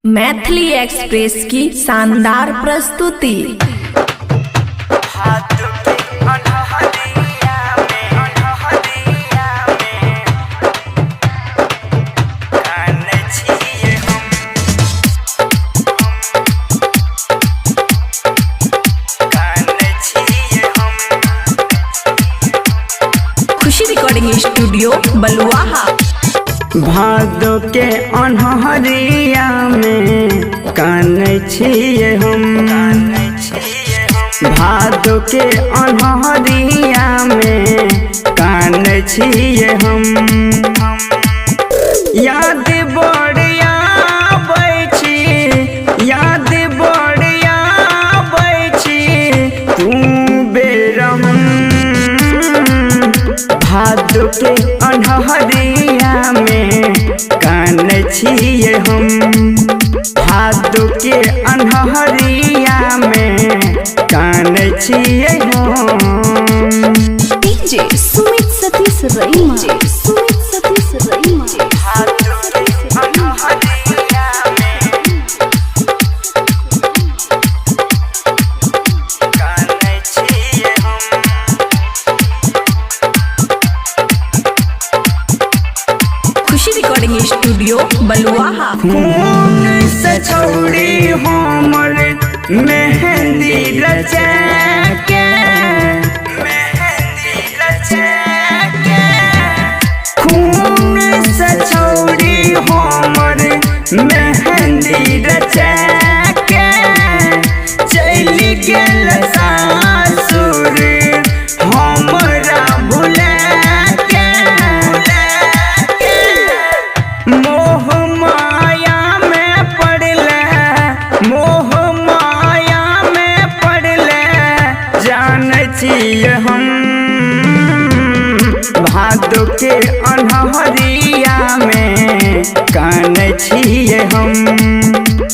Maithili express की शानदार प्रस्तुति। खुशी रिकॉर्डिंग स्टूडियो बलुआहा। भादो के अन्हरिया में काने छिए हम, भादो के अन्हरिया में काने छिए हम। याद बढ़िया बैठी, याद बढ़िया बैठी तू बेरम। भादो के अन्हरिया में काने छिए हम, भादो के अन्हरिया में काने छिए हम। डीजे सुमित सतीश रईमा, सुमित सतीश रईमा। भादो के अन्हरिया में काने छिए हम। खुशी रिकॉर्डिंग स्टूडियो बलुआहा। खून से छौड़ी हमर मेहंदी रचा के, मेहंदी रचा के। खून से छौड़ी हमर मेहंदी रचा के चली गेल सासुर हमरा भुला के। मोह माया में पड़ले, मोह माया में पड़ले जान छिए हम। भादो के अन्हरिया में काने छिए हम,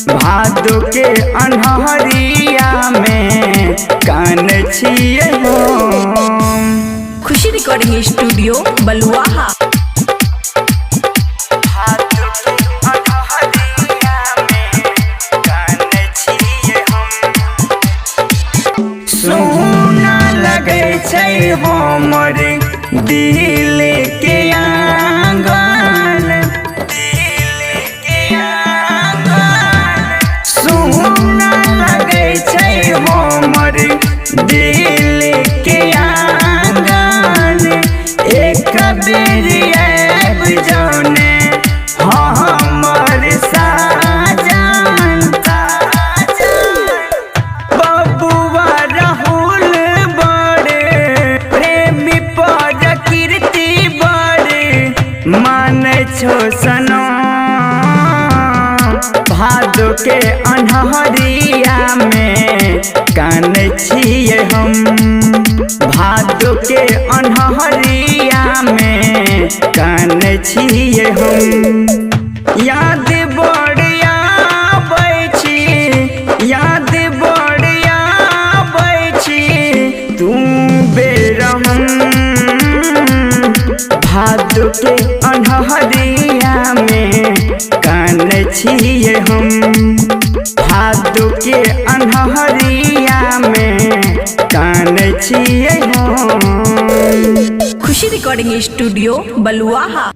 भादो के अन्हरिया में काने छिए हम। खुशी रिकॉर्डिंग स्टूडियो बलुआहा। सोना लगे छै हमर दिल के आंगन, दिल के आंगन। सोना लगे छै हमर दिल के आंगन। एक बेर आबि जाने हमर साजन। बबुआ राहुल बड़े प्रेमी प्रकृति बड़े माने छो सनम। भादो के अन्हरिया में काने छिए हम, भादो के अन्हरिया में काने छिए हम। याद बढ़िया बैठी, याद बढ़िया बैठी तू बेरम। भादो के अन्हरिया में काने छिए हम, भादो के अन्हरिया में काने छिए हम। खुशी रिकॉर्डिंग स्टूडियो बलुआहा।